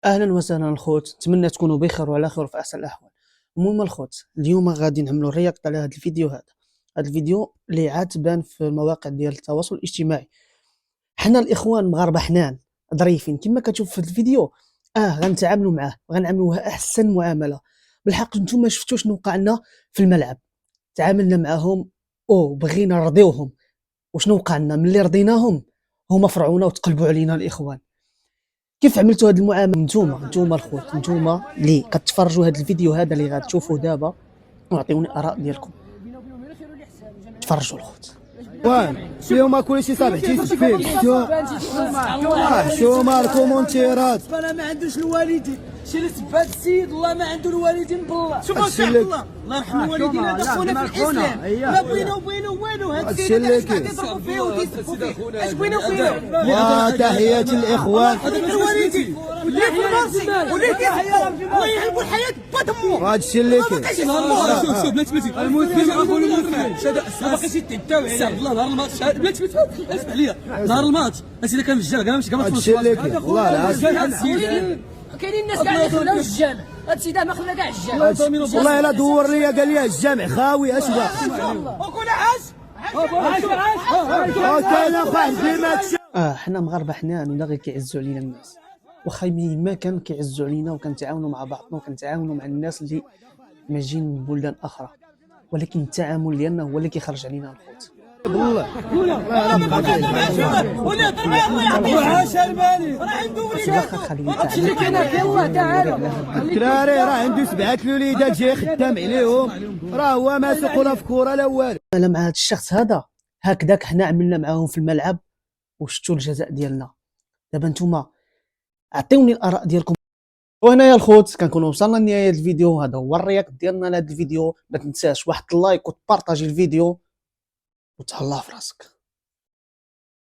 اهلا وسهلا الخوت، نتمنى تكونوا بخير وعلى خير وفي احسن الاحوال. المهم الخوت، اليوم غادي نعملوا رياكت على هذا الفيديو. هذا الفيديو اللي عاد تبان في المواقع ديال التواصل الاجتماعي. حنا الاخوان مغاربه حنان ظريفين كما كتشوف في الفيديو. غنتعاملوا معاه وغنعاملوها احسن معامله. بالحق نتوما شفتوا شنو وقع لنا في الملعب، تعاملنا معاهم وبغينا نرضيوهم. وشنو وقع لنا ملي رضيناهم؟ هما فرعونا وتقلبوا علينا الاخوان. كيف عملتوا هذه المعامله؟ نتوما الخوت، نتوما اللي كتفرجوا هذا الفيديو هذا اللي غتشوفوه دابا، وعطيوني الاراء ديالكم. تفرجوا الخوت. اليوم كلشي صابح تيسفيك حشومه الكومونتيرات. انا ما عندوش الوالدين، شي اللي سب هذا السيد الله ما عنده الوالدين بالله. شوف الله يرحم الوالدين، هذا خونا في الاسلام، ما بغينا والو. هذا السيد اللي كيضربوا فيه ويسبوا فيه، اش بغينا فيه؟ تحيات الاخوان. الوالدين واللي في المرسي واللي كيحيوا الله يحبوا الحياه بطمو. هذا الشيء اللي كاين. شوف بلاتي المسلم اخو المسلم ما باقيش يتعاو عليه الله. نهار الماتش بلاتي اسمح لي، نهار الماتش السيد كان في الجاله كاع ماشي هذا الشيء اللي كاين والله العظيم. كاينين الناس كاع اللي خلاو الجامع، هذا السيد ما خلى كاع الجامع. والله الا دور ليا قال لي الجامع خاوي. اش بغا وكل عاش كاين اخويا ديما حنا مغاربه حنان ولا غير كيعزوا علينا الناس، واخا ما كان كيعزوا علينا وكنتعاونوا مع بعضنا وكنتعاونوا مع الناس اللي ماجيين من بلدان اخرى، ولكن التعامل ديالنا هو اللي كيخرج علينا الخوت. والله ولا هضر معايا الله يعطيه عاش البالي راه عنده واخا خلينا هادشي اللي كاين يلاه تعالى. الدراري راه عنده 7 الوليدات جاي خدام عليهم، راه هو ما سوق لا في كوره لا والو. انا مع هذا الشخص هذا هكذاك حنا عملنا معاهم في الملعب وشفتوا الجزاء ديالنا. دابا نتوما عطيوني الاراء ديالكم. وهنايا الخوت كنكونوا وصلنا لنهايه الفيديو. هذا هو الرياكت ديالنا لهذا الفيديو. ما تنساش واحد اللايك وتبارطاجي الفيديو وتهلا في راسك.